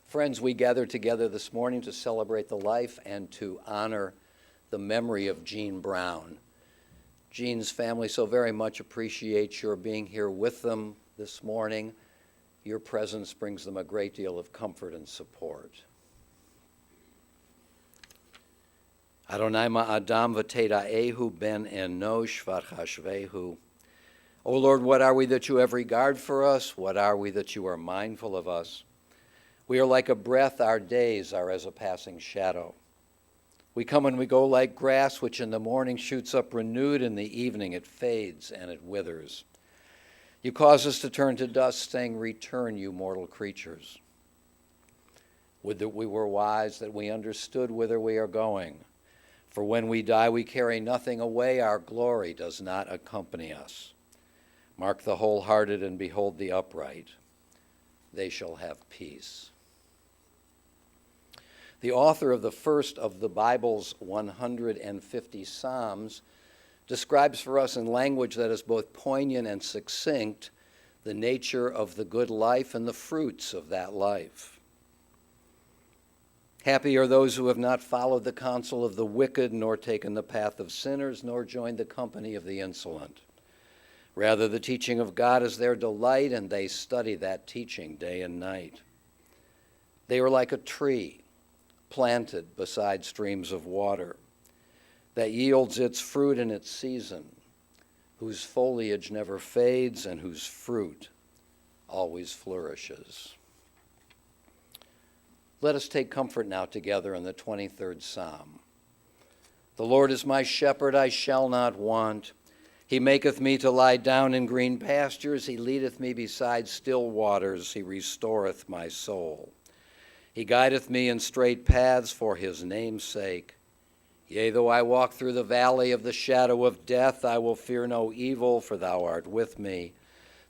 Friends, we gather together this morning to celebrate the life and to honor the memory of Jean Brown. Jean's family so very much appreciates your being here with them this morning. Your presence brings them a great deal of comfort and support. Adonai ma'adam v'teda'ehu ben enosh v'chashvehu. O Lord, what are we that you have regard for us? What are we that you are mindful of us? We are like a breath, our days are as a passing shadow. We come and we go like grass, which in the morning shoots up renewed, in the evening it fades and it withers. You cause us to turn to dust, saying, return, you mortal creatures. Would that we were wise, that we understood whither we are going. For when we die, we carry nothing away. Our glory does not accompany us. Mark the wholehearted and behold the upright. They shall have peace. The author of the first of the Bible's 150 Psalms describes for us in language that is both poignant and succinct the nature of the good life and the fruits of that life. Happy are those who have not followed the counsel of the wicked, nor taken the path of sinners, nor joined the company of the insolent. Rather, the teaching of God is their delight, and they study that teaching day and night. They are like a tree planted beside streams of water that yields its fruit in its season, whose foliage never fades and whose fruit always flourishes. Let us take comfort now together in the 23rd Psalm. The Lord is my shepherd, I shall not want. He maketh me to lie down in green pastures. He leadeth me beside still waters. He restoreth my soul. He guideth me in straight paths for his name's sake. Yea, though I walk through the valley of the shadow of death, I will fear no evil, for thou art with me.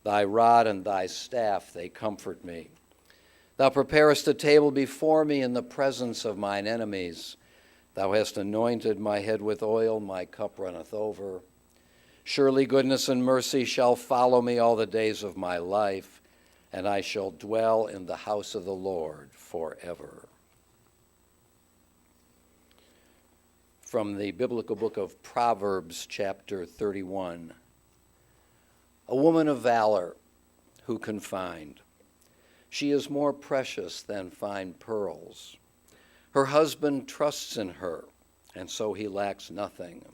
Thy rod and thy staff, they comfort me. Thou preparest a table before me in the presence of mine enemies. Thou hast anointed my head with oil, my cup runneth over. Surely goodness and mercy shall follow me all the days of my life, and I shall dwell in the house of the Lord forever. From the biblical book of Proverbs, chapter 31. A woman of valor, who can find? She is more precious than fine pearls. Her husband trusts in her, and so he lacks nothing.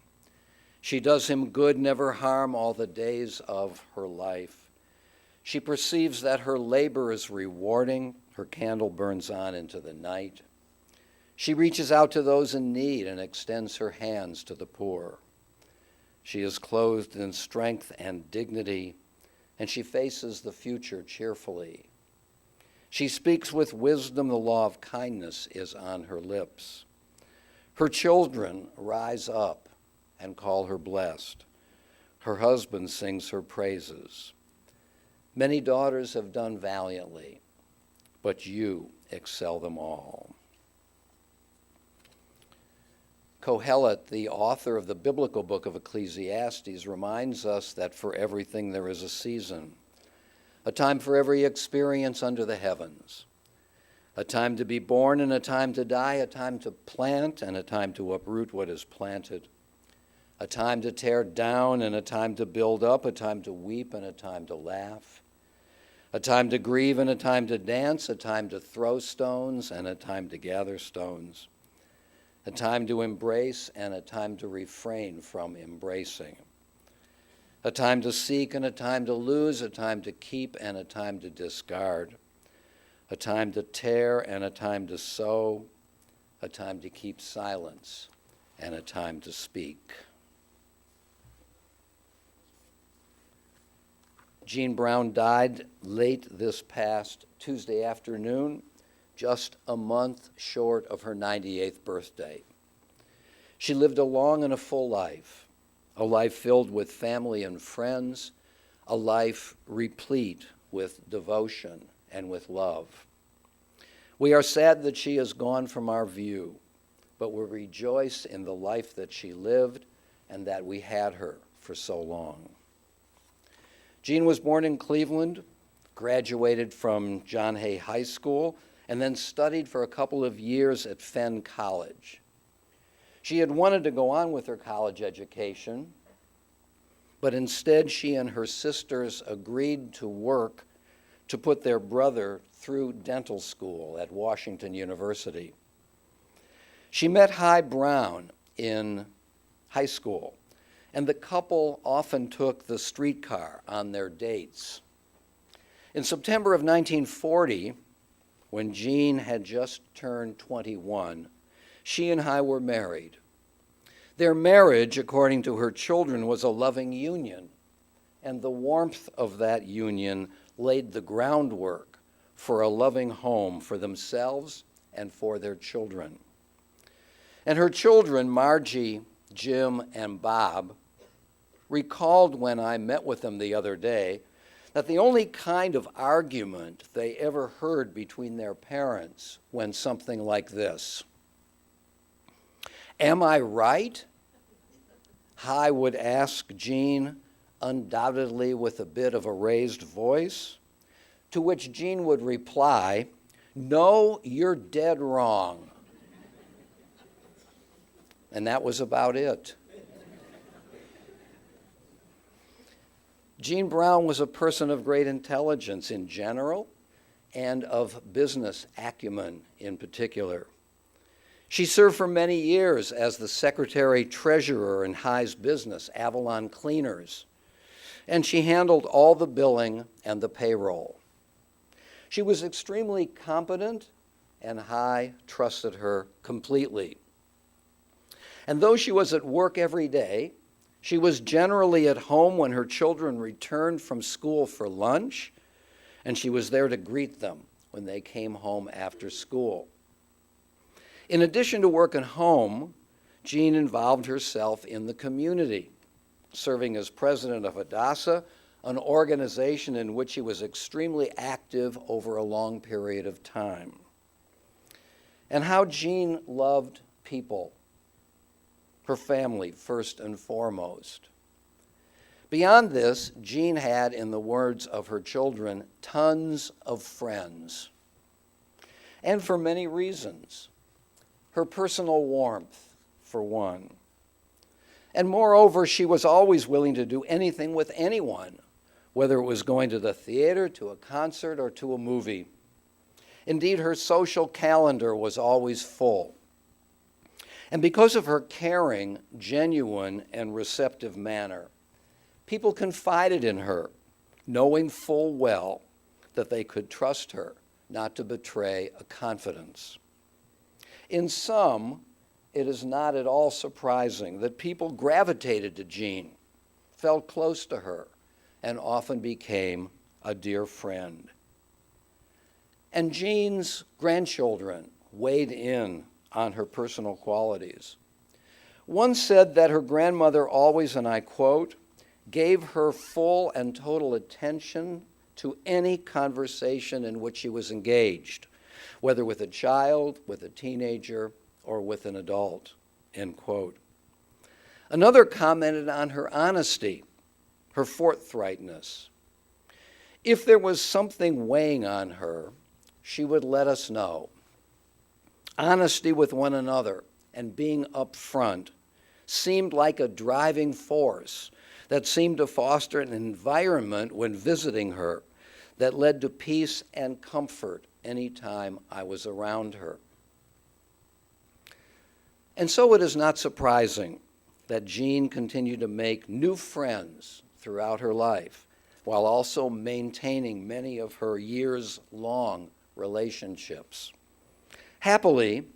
She does him good, never harm, all the days of her life. She perceives that her labor is rewarding. Her candle burns on into the night. She reaches out to those in need and extends her hands to the poor. She is clothed in strength and dignity, and she faces the future cheerfully. She speaks with wisdom. The law of kindness is on her lips. Her children rise up and call her blessed. Her husband sings her praises. Many daughters have done valiantly, but you excel them all. Kohelet, the author of the biblical book of Ecclesiastes, reminds us that for everything there is a season, a time for every experience under the heavens, a time to be born and a time to die, a time to plant and a time to uproot what is planted, a time to tear down and a time to build up, a time to weep and a time to laugh, a time to grieve and a time to dance, a time to throw stones and a time to gather stones, a time to embrace and a time to refrain from embracing, a time to seek and a time to lose, a time to keep and a time to discard, a time to tear and a time to sow, a time to keep silence and a time to speak. Jean Brown died late this past Tuesday afternoon, just a month short of her 98th birthday. She lived a long and a full life, a life filled with family and friends, a life replete with devotion and with love. We are sad that she is gone from our view, but we rejoice in the life that she lived and that we had her for so long. Jean was born in Cleveland, graduated from John Hay High School, and then studied for a couple of years at Fenn College. She had wanted to go on with her college education, but instead she and her sisters agreed to work to put their brother through dental school at Washington University. She met Hy Brown in high school, and the couple often took the streetcar on their dates. In September of 1940, when Jean had just turned 21, she and Hy were married. Their marriage, according to her children, was a loving union, and the warmth of that union laid the groundwork for a loving home for themselves and for their children. And her children, Margie, Jim, and Bob, recalled when I met with them the other day that the only kind of argument they ever heard between their parents went something like this. "Am I right?" Hy would ask Jean, undoubtedly with a bit of a raised voice, to which Jean would reply, "No, you're dead wrong." And that was about it. Jean Brown was a person of great intelligence in general and of business acumen in particular. She served for many years as the secretary-treasurer in Hy's business, Avalon Cleaners, and she handled all the billing and the payroll. She was extremely competent, and Hy trusted her completely. And though she was at work every day, she was generally at home when her children returned from school for lunch, and she was there to greet them when they came home after school. In addition to work at home, Jean involved herself in the community, serving as president of Hadassah, an organization in which she was extremely active over a long period of time. And how Jean loved people, her family first and foremost. Beyond this, Jean had, in the words of her children, tons of friends. And for many reasons. Her personal warmth, for one. And moreover, she was always willing to do anything with anyone, whether it was going to the theater, to a concert, or to a movie. Indeed, her social calendar was always full. And because of her caring, genuine, and receptive manner, people confided in her, knowing full well that they could trust her not to betray a confidence. In sum, it is not at all surprising that people gravitated to Jean, felt close to her, and often became a dear friend. And Jean's grandchildren weighed in on her personal qualities. One said that her grandmother always, and I quote, gave her full and total attention to any conversation in which she was engaged, whether with a child, with a teenager, or with an adult, end quote. Another commented on her honesty, her forthrightness. If there was something weighing on her, she would let us know. Honesty with one another and being upfront seemed like a driving force that seemed to foster an environment when visiting her that led to peace and comfort anytime I was around her. And so it is not surprising that Jean continued to make new friends throughout her life, while also maintaining many of her years-long relationships. Happily,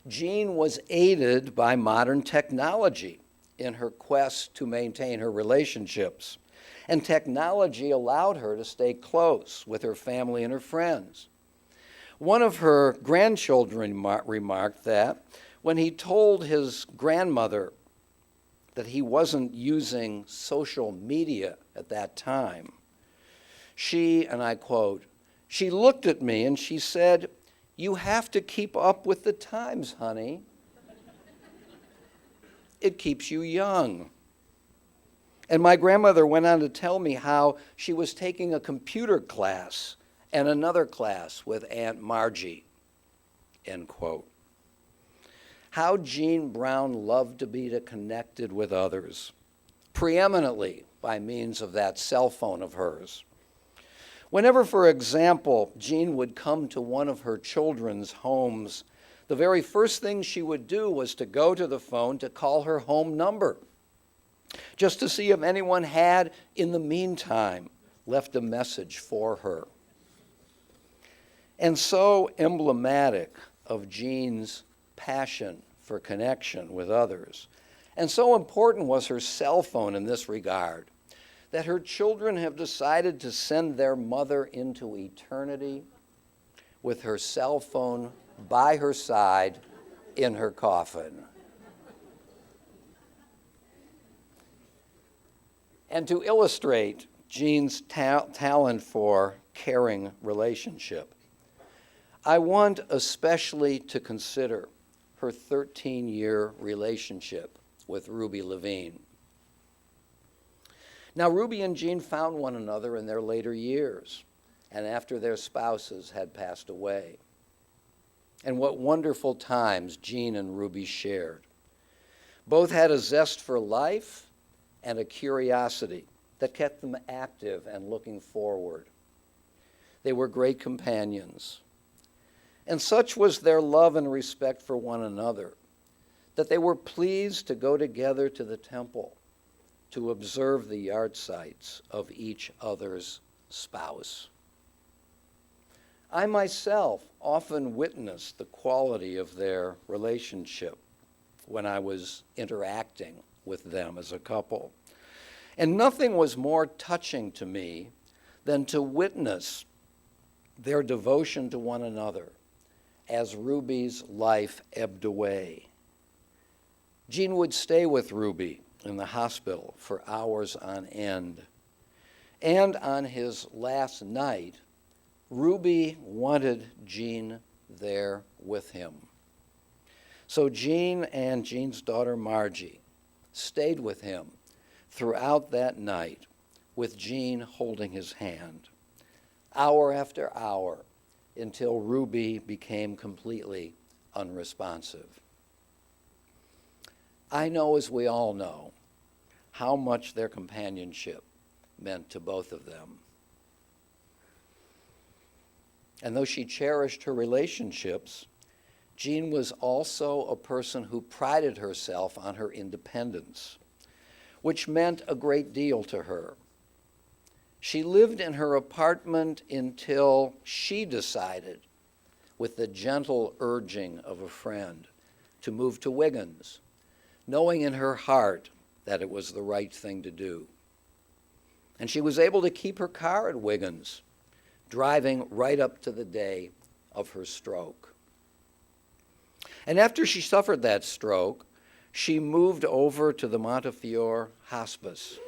Jean was aided by modern technology in her quest to maintain her relationships, and technology allowed her to stay close with her family and her friends. One of her grandchildren remarked that when he told his grandmother that he wasn't using social media at that time, she, and I quote, she looked at me and she said, "You have to keep up with the times, honey. It keeps you young." And my grandmother went on to tell me how she was taking a computer class and another class with Aunt Margie end quote. How Jean Brown loved to be connected with others, preeminently by means of that cell phone of hers. Whenever, for example, Jean would come to one of her children's homes, the very first thing she would do was to go to the phone to call her home number, just to see if anyone had, in the meantime, left a message for her. And so emblematic of Jean's passion for connection with others, and so important was her cell phone in this regard, that her children have decided to send their mother into eternity with her cell phone by her side in her coffin. And to illustrate Jean's talent for caring relationship, I want especially to consider her 13-year relationship with Ruby Levine. Now, Ruby and Jean found one another in their later years and after their spouses had passed away. And what wonderful times Jean and Ruby shared. Both had a zest for life and a curiosity that kept them active and looking forward. They were great companions. And such was their love and respect for one another that they were pleased to go together to the temple to observe the yard sites of each other's spouse. I myself often witnessed the quality of their relationship when I was interacting with them as a couple. And nothing was more touching to me than to witness their devotion to one another as Ruby's life ebbed away. Jean would stay with Ruby in the hospital for hours on end. And on his last night, Ruby wanted Jean there with him. So Jean and Jean's daughter Margie stayed with him throughout that night, with Jean holding his hand, hour after hour, until Ruby became completely unresponsive. I know, as we all know, how much their companionship meant to both of them. And though she cherished her relationships, Jean was also a person who prided herself on her independence, which meant a great deal to her. She lived in her apartment until she decided, with the gentle urging of a friend, to move to Wiggins, knowing in her heart that it was the right thing to do. And she was able to keep her car at Wiggins, driving right up to the day of her stroke. And after she suffered that stroke, she moved over to the Montefiore Hospice.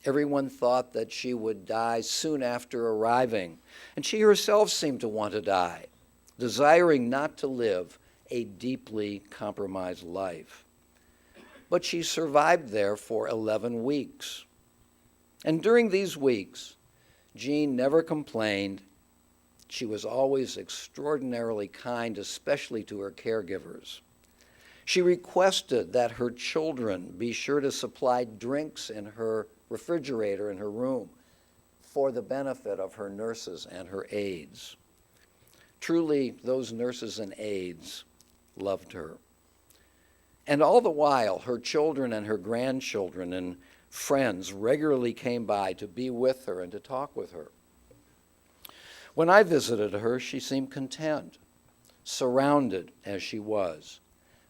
Everyone thought that she would die soon after arriving, and she herself seemed to want to die, desiring not to live a deeply compromised life. But she survived there for 11 weeks. And during these weeks, Jean never complained. She was always extraordinarily kind, especially to her caregivers. She requested that her children be sure to supply drinks in her refrigerator in her room for the benefit of her nurses and her aides. Truly, those nurses and aides loved her. And all the while, her children and her grandchildren and friends regularly came by to be with her and to talk with her. When I visited her, she seemed content, surrounded as she was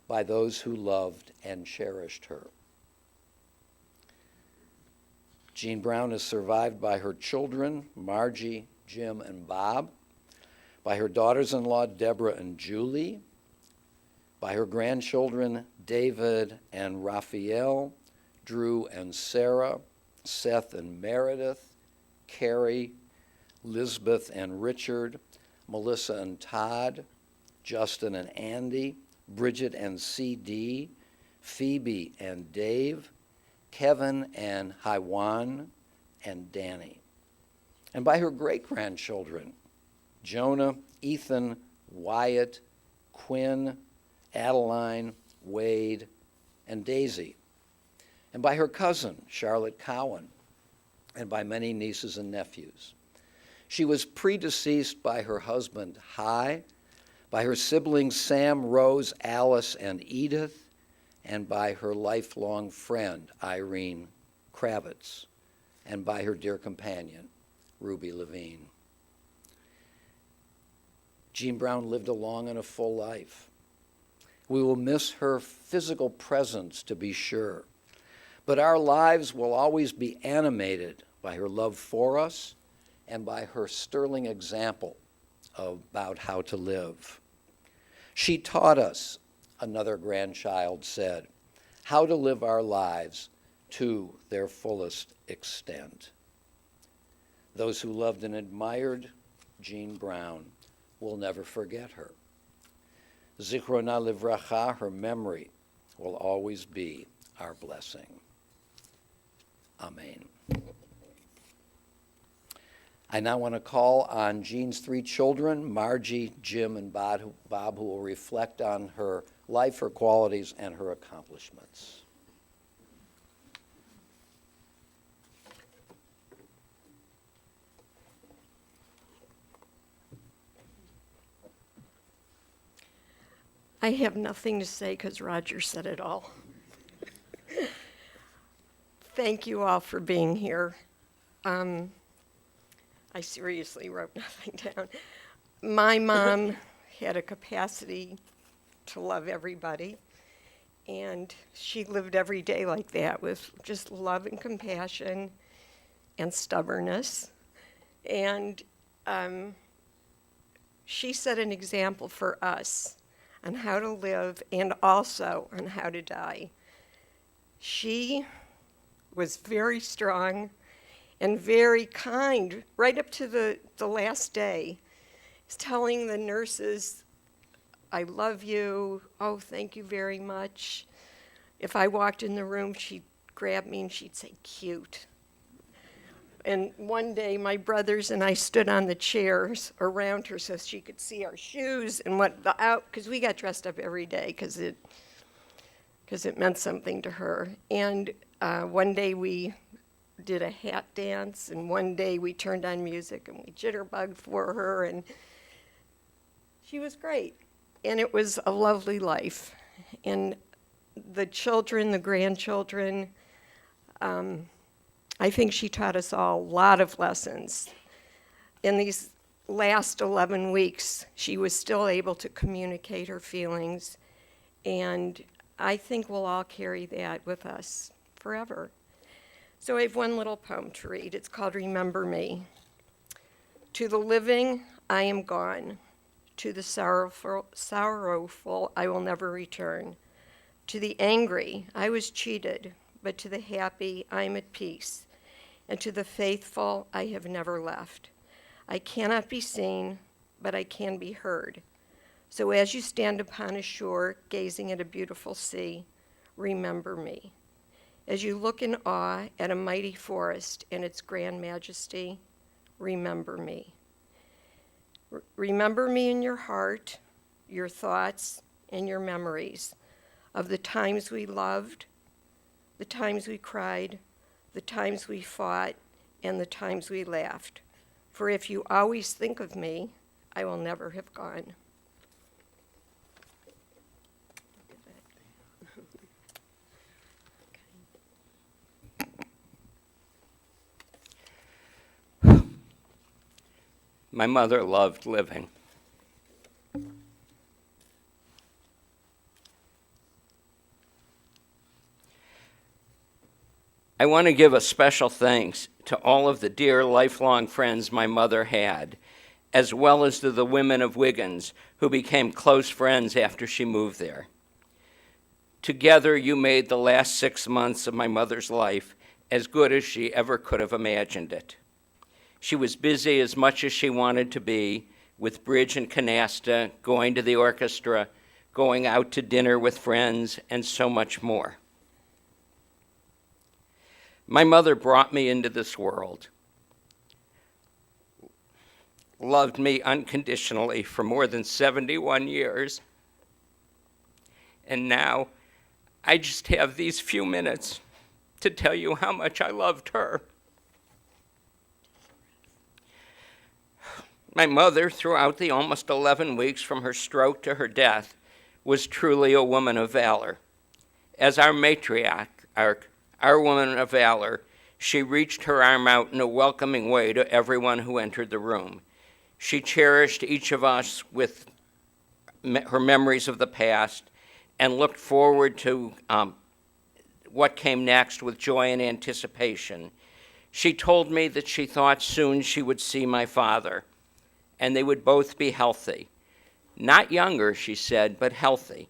by those who loved and cherished her. Jean Brown is survived by her children, Margie, Jim, and Bob, by her daughters-in-law, Deborah and Julie, by her grandchildren, David and Raphael, Drew and Sarah, Seth and Meredith, Carrie, Lisbeth and Richard, Melissa and Todd, Justin and Andy, Bridget and C.D., Phoebe and Dave, Kevin and Haiwan, and Danny. And by her great-grandchildren, Jonah, Ethan, Wyatt, Quinn, Adeline, Wade, and Daisy, and by her cousin, Charlotte Cowan, and by many nieces and nephews. She was predeceased by her husband, Hy, by her siblings Sam, Rose, Alice, and Edith, and by her lifelong friend, Irene Kravitz, and by her dear companion, Ruby Levine. Jean Brown lived a long and a full life. We will miss her physical presence, to be sure, but our lives will always be animated by her love for us and by her sterling example about how to live. She taught us, another grandchild said, how to live our lives to their fullest extent. Those who loved and admired Jean Brown will never forget her. Zichrona livracha, her memory will always be our blessing. Amen. I now want to call on Jean's three children, Margie, Jim, and Bob, who will reflect on her life, her qualities, and her accomplishments. I have nothing to say because Roger said it all. Thank you all for being here. I seriously wrote nothing down. My mom had a capacity to love everybody, and she lived every day like that with just love and compassion and stubbornness. And she set an example for us on how to live and also on how to die. She was very strong and very kind right up to the last day, telling the nurses, I love you, oh, thank you very much. If I walked in the room, she'd grab me and she'd say, cute. And one day, my brothers and I stood on the chairs around her so she could see our shoes and what the out, because we got dressed up every day because it meant something to her. And one day we did a hat dance, and one day we turned on music and we jitterbugged for her, and she was great. And it was a lovely life. And the children, the grandchildren, I think she taught us all a lot of lessons. In these last 11 weeks, she was still able to communicate her feelings, and I think we'll all carry that with us forever. So I have one little poem to read. It's called Remember Me. To the living, I am gone. To the sorrowful, I will never return. To the angry, I was cheated, but to the happy, I am at peace. And to the faithful, I have never left. I cannot be seen, but I can be heard. So as you stand upon a shore, gazing at a beautiful sea, remember me. As you look in awe at a mighty forest and its grand majesty, remember me. Remember me in your heart, your thoughts, and your memories of the times we loved, the times we cried, the times we fought, and the times we laughed. For if you always think of me, I will never have gone. My mother loved living. I want to give a special thanks to all of the dear lifelong friends my mother had, as well as to the women of Wiggins who became close friends after she moved there. Together, you made the last 6 months of my mother's life as good as she ever could have imagined it. She was busy as much as she wanted to be, with bridge and canasta, going to the orchestra, going out to dinner with friends, and so much more. My mother brought me into this world. loved me unconditionally for more than 71 years. And now, I just have these few minutes to tell you how much I loved her. My mother, throughout the almost 11 weeks from her stroke to her death, was truly a woman of valor. As our matriarch, our woman of valor, she reached her arm out in a welcoming way to everyone who entered the room. She cherished each of us with her memories of the past and looked forward to what came next with joy and anticipation. She told me that she thought soon she would see my father, and they would both be healthy. Not younger, she said, but healthy.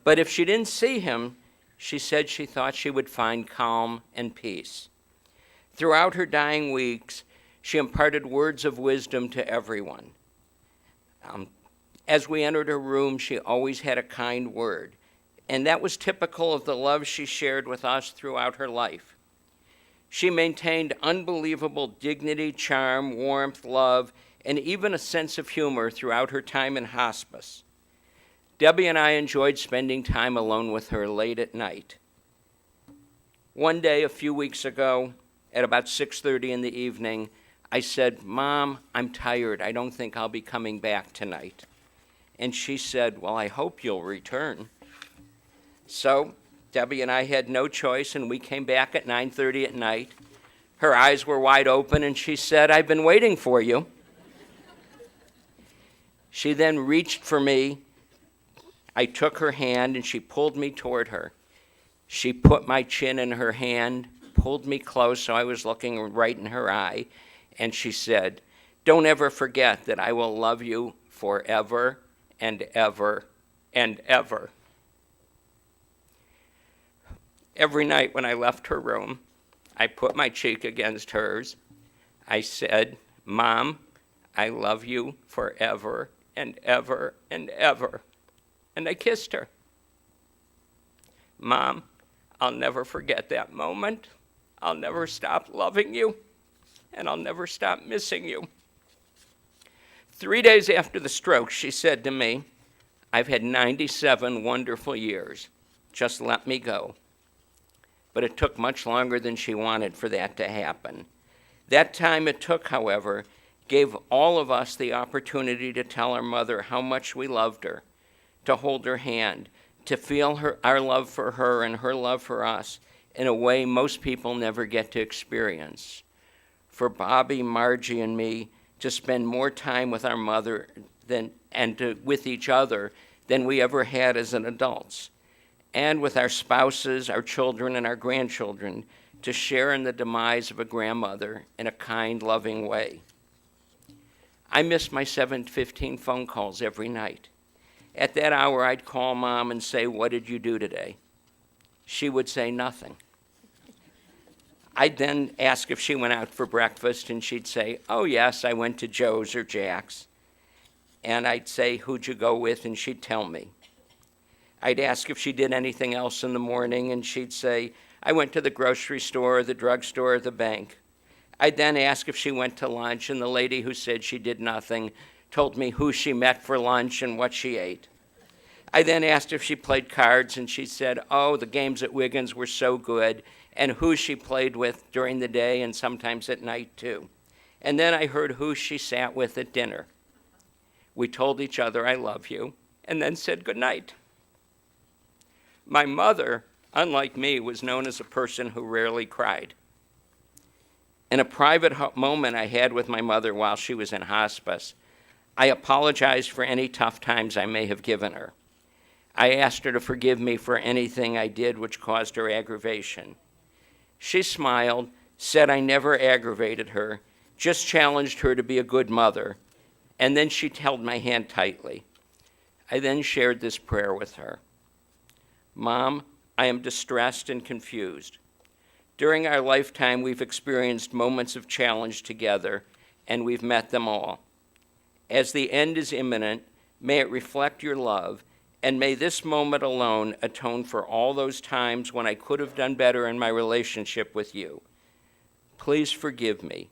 But if she didn't see him, she said she thought she would find calm and peace. Throughout her dying weeks, she imparted words of wisdom to everyone. As we entered her room, she always had a kind word, and that was typical of the love she shared with us throughout her life. She maintained unbelievable dignity, charm, warmth, love, and even a sense of humor throughout her time in hospice. Debbie and I enjoyed spending time alone with her late at night. One day, a few weeks ago, at about 6:30 in the evening, I said, "Mom, I'm tired. I don't think I'll be coming back tonight." And she said, "Well, I hope you'll return." So Debbie and I had no choice, and we came back at 9:30 at night. Her eyes were wide open, and she said, "I've been waiting for you." She then reached for me. I took her hand, and she pulled me toward her. She put my chin in her hand, pulled me close so I was looking right in her eye, and she said, "Don't ever forget that I will love you forever and ever and ever." Every night when I left her room, I put my cheek against hers. I said, "Mom, I love you forever and ever and ever." And I kissed her. Mom, I'll never forget that moment. I'll never stop loving you, and I'll never stop missing you. 3 days after the stroke, she said to me, "I've had 97 wonderful years. Just let me go." But it took much longer than she wanted for that to happen. That time it took, however, gave all of us the opportunity to tell our mother how much we loved her, to hold her hand, to feel our love for her and her love for us in a way most people never get to experience. For Bobby, Margie, and me to spend more time with our mother with each other than we ever had as an adults, and with our spouses, our children, and our grandchildren to share in the demise of a grandmother in a kind, loving way. I miss my 7:15 phone calls every night. At that hour, I'd call Mom and say, "What did you do today?" She would say nothing. I'd then ask if she went out for breakfast, and she'd say, "Oh, yes, I went to Joe's or Jack's." And I'd say, "Who'd you go with?" And she'd tell me. I'd ask if she did anything else in the morning, and she'd say, "I went to the grocery store, the drugstore, or the bank." I'd then ask if she went to lunch, and the lady who said she did nothing told me who she met for lunch and what she ate. I then asked if she played cards, and she said, "Oh, the games at Wiggins were so good," and who she played with during the day and sometimes at night, too. And then I heard who she sat with at dinner. We told each other, "I love you," and then said goodnight. My mother, unlike me, was known as a person who rarely cried. In a private moment I had with my mother while she was in hospice, I apologized for any tough times I may have given her. I asked her to forgive me for anything I did which caused her aggravation. She smiled, said I never aggravated her, just challenged her to be a good mother, and then she held my hand tightly. I then shared this prayer with her. "Mom, I am distressed and confused. During our lifetime, we've experienced moments of challenge together, and we've met them all. As the end is imminent, may it reflect your love, and may this moment alone atone for all those times when I could have done better in my relationship with you. Please forgive me.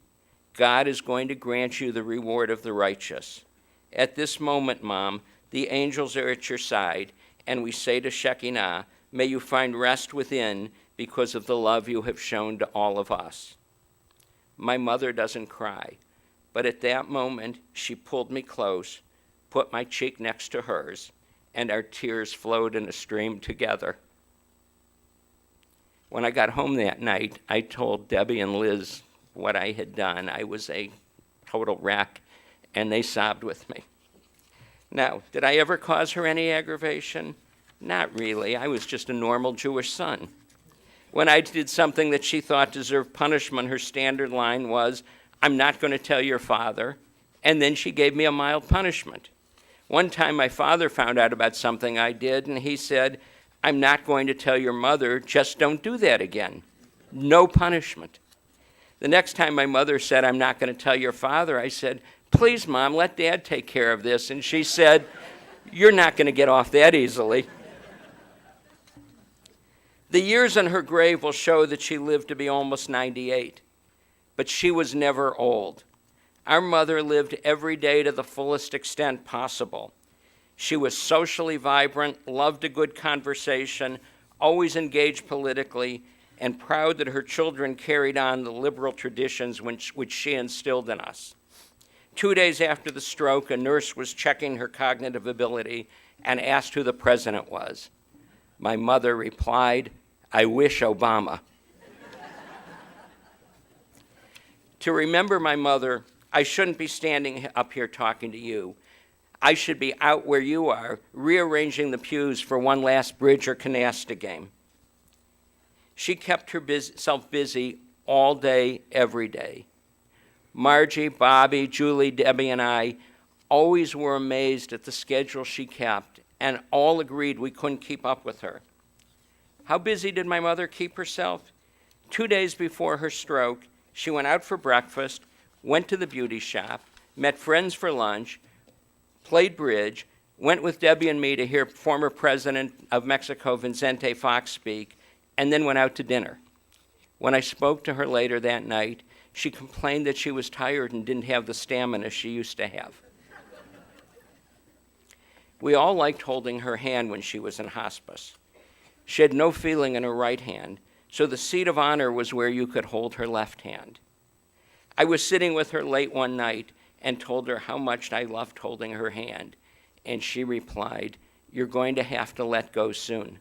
God is going to grant you the reward of the righteous. At this moment, Mom, the angels are at your side, and we say to Shekinah, may you find rest within because of the love you have shown to all of us. My mother doesn't cry, but at that moment, she pulled me close, put my cheek next to hers, and our tears flowed in a stream together. When I got home that night, I told Debbie and Liz what I had done. I was a total wreck, and they sobbed with me. Now, did I ever cause her any aggravation? Not really. I was just a normal Jewish son. When I did something that she thought deserved punishment, her standard line was, I'm not going to tell your father, and then she gave me a mild punishment. One time my father found out about something I did, and he said, I'm not going to tell your mother, just don't do that again. No punishment. The next time my mother said, I'm not going to tell your father, I said, please, Mom, let Dad take care of this. And she said, you're not going to get off that easily. The years on her grave will show that she lived to be almost 98, but she was never old. Our mother lived every day to the fullest extent possible. She was socially vibrant, loved a good conversation, always engaged politically, and proud that her children carried on the liberal traditions which she instilled in us. 2 days after the stroke, a nurse was checking her cognitive ability and asked who the president was. My mother replied, I wish Obama. To remember my mother, I shouldn't be standing up here talking to you. I should be out where you are, rearranging the pews for one last bridge or canasta game. She kept herself busy all day, every day. Margie, Bobby, Julie, Debbie, and I always were amazed at the schedule she kept, and all agreed we couldn't keep up with her. How busy did my mother keep herself? 2 days before her stroke, she went out for breakfast, went to the beauty shop, met friends for lunch, played bridge, went with Debbie and me to hear former President of Mexico, Vicente Fox, speak, and then went out to dinner. When I spoke to her later that night, she complained that she was tired and didn't have the stamina she used to have. We all liked holding her hand when she was in hospice. She had no feeling in her right hand, so the seat of honor was where you could hold her left hand. I was sitting with her late one night and told her how much I loved holding her hand, and she replied, you're going to have to let go soon.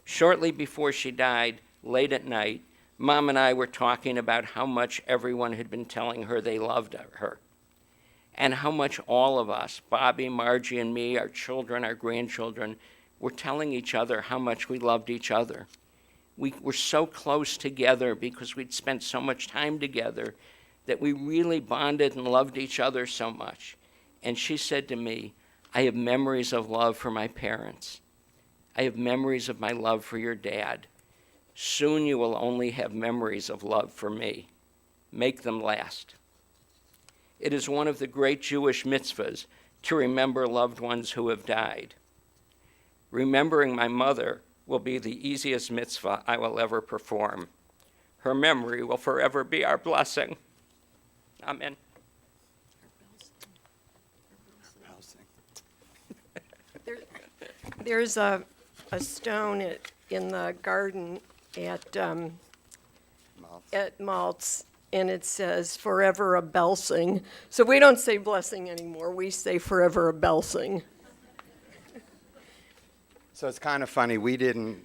Shortly before she died, late at night, Mom and I were talking about how much everyone had been telling her they loved her, and how much all of us, Bobby, Margie, and me, our children, our grandchildren, were telling each other how much we loved each other. We were so close together because we'd spent so much time together that we really bonded and loved each other so much. And she said to me, I have memories of love for my parents. I have memories of my love for your dad. Soon you will only have memories of love for me. Make them last. It is one of the great Jewish mitzvahs to remember loved ones who have died. Remembering my mother will be the easiest mitzvah I will ever perform. Her memory will forever be our blessing. Amen. There's a stone in the garden at Maltz, and it says forever a Belsing. So we don't say blessing anymore. We say forever a Belsing. So it's kind of funny. We didn't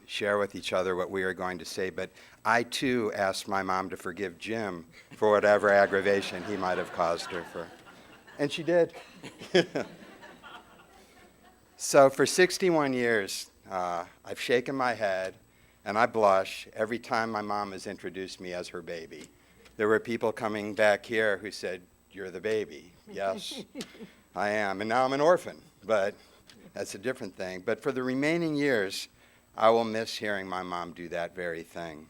share with each other what we were going to say, but I, too, asked my mom to forgive Jim for whatever aggravation he might have caused her for. And she did. So for 61 years, I've shaken my head, and I blush every time my mom has introduced me as her baby. There were people coming back here who said, you're the baby. Yes, I am. And now I'm an orphan, but that's a different thing. But for the remaining years, I will miss hearing my mom do that very thing.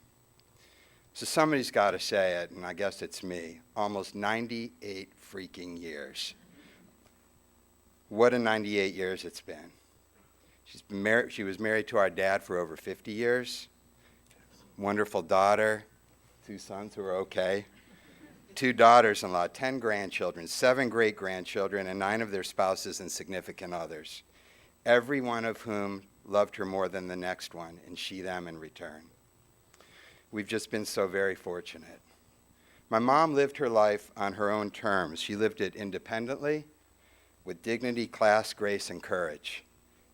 So somebody's got to say it, and I guess it's me. Almost 98 freaking years. What a 98 years it's been. She was married to our dad for over 50 years. Wonderful daughter, 2 sons who are okay. 2 daughters-in-law, 10 grandchildren, 7 great-grandchildren, and 9 of their spouses and significant others, every one of whom loved her more than the next one, and she them in return. We've just been so very fortunate. My mom lived her life on her own terms. She lived it independently, with dignity, class, grace, and courage.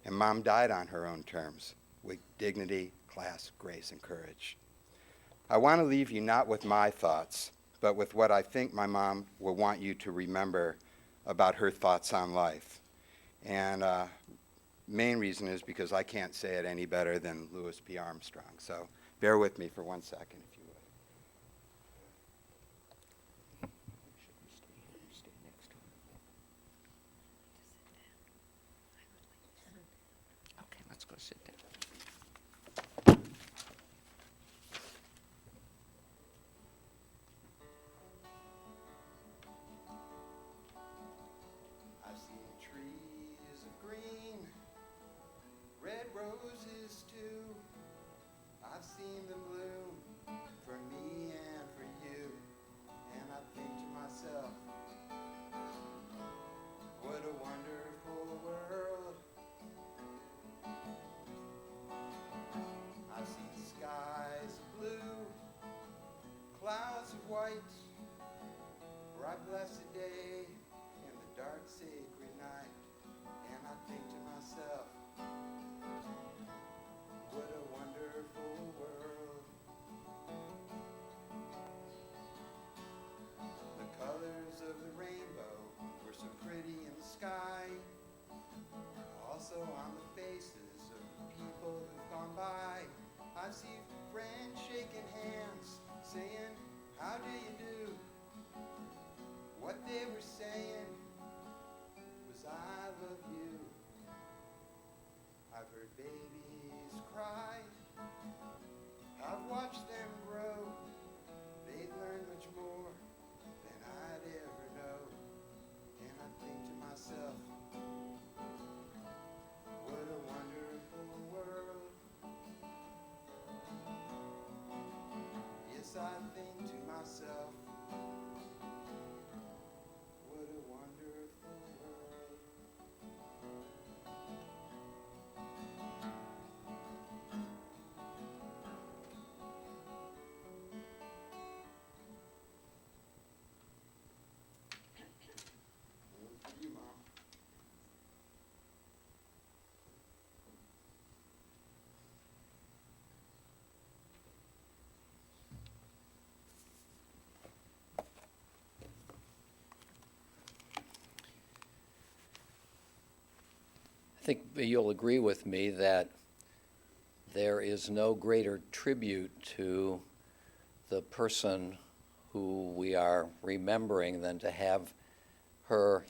And Mom died on her own terms, with dignity, class, grace, and courage. I want to leave you not with my thoughts, but with what I think my mom will want you to remember about her thoughts on life. And main reason is because I can't say it any better than Louis P. Armstrong. So bear with me for 1 second, if you would. Okay, let's go sit down. I've seen trees of green, red roses too. I've seen them bloom for me and for you. And I think to myself, what a wonderful world. I've seen skies of blue, clouds of white, bright blessed day, and the dark sacred night. And I think to myself, what a wonderful world. The colors of the rainbow were so pretty in the sky, also on the faces of the people who've gone by. I've seen friends shaking hands, saying, how do you do? What they were saying was, I love you. I've heard babies cry, I've watched them grow. They'd learn much more than I'd ever know. And I think to myself, what a wonderful world. Yes, I think to myself, what a wonderful world. You, Mom. I think you'll agree with me that there is no greater tribute to the person who we are remembering than to have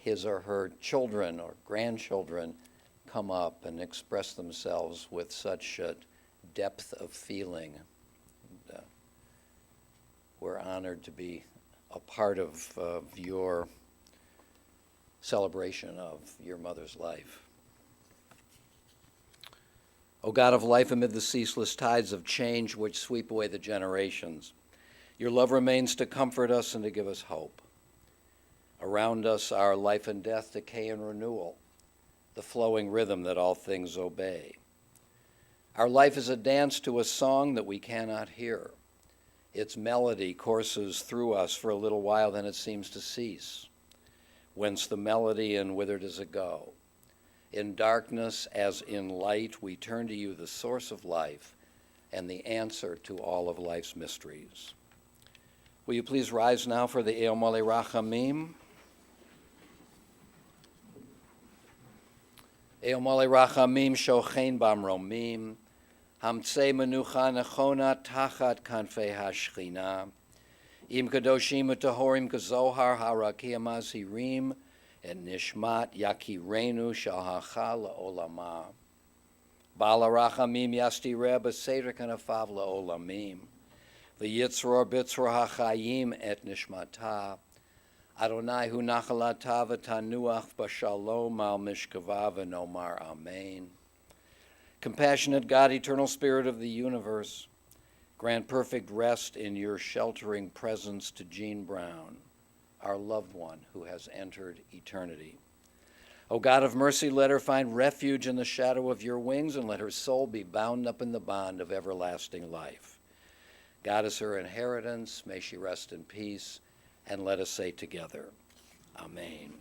his or her children or grandchildren come up and express themselves with such a depth of feeling. And, we're honored to be a part of your celebration of your mother's life. O God of life, amid the ceaseless tides of change which sweep away the generations, your love remains to comfort us and to give us hope. Around us are life and death, decay and renewal, the flowing rhythm that all things obey. Our life is a dance to a song that we cannot hear. Its melody courses through us for a little while, then it seems to cease. Whence the melody and whither does it go? In darkness as in light, we turn to you, the source of life and the answer to all of life's mysteries. Will you please rise now for the Eil Malei Rachamim? Eil Malei Rachamim shochein bamromim, hamtzei menucha nechona tachat kanfei hashchina, im kadoshim utahorim kazohar harakia mazhirim, et nishmat yakirenu shel hacha la'olama. Bala rachamim yasti reba seder kanafav la'olamim. V'yitzror bitzror hachayim et nishmata. Adonai hu nachalata v'tanuach b'shalom al mishkava v'nomar amen. Compassionate God, eternal Spirit of the universe, Grant perfect rest in your sheltering presence to Jean Brown, our loved one who has entered eternity. O God of mercy, let her find refuge in the shadow of your wings, and let her soul be bound up in the bond of everlasting life. God is her inheritance. May she rest in peace. And let us say together, Amen.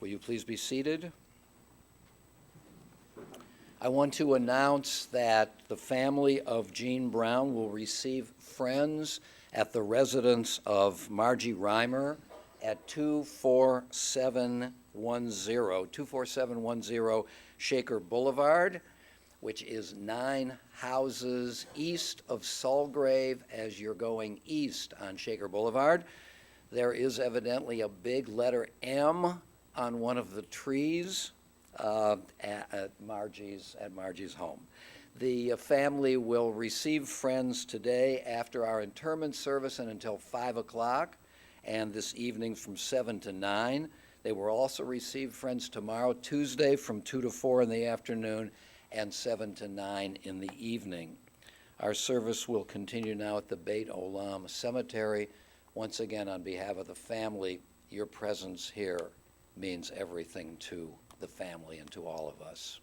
Will you please be seated? I want to announce that the family of Jean Brown will receive friends at the residence of Margie Reimer at 24710 Shaker Boulevard, which is 9 houses east of Sulgrave as you're going east on Shaker Boulevard. There is evidently a big letter M on one of the trees at Margie's home. The family will receive friends today after our interment service and until 5 o'clock, and this evening from 7 to 9. They will also receive friends tomorrow, Tuesday, from 2 to 4 in the afternoon and 7 to 9 in the evening. Our service will continue now at the Beit Olam Cemetery. Once again, on behalf of the family, your presence here means everything to the family and to all of us.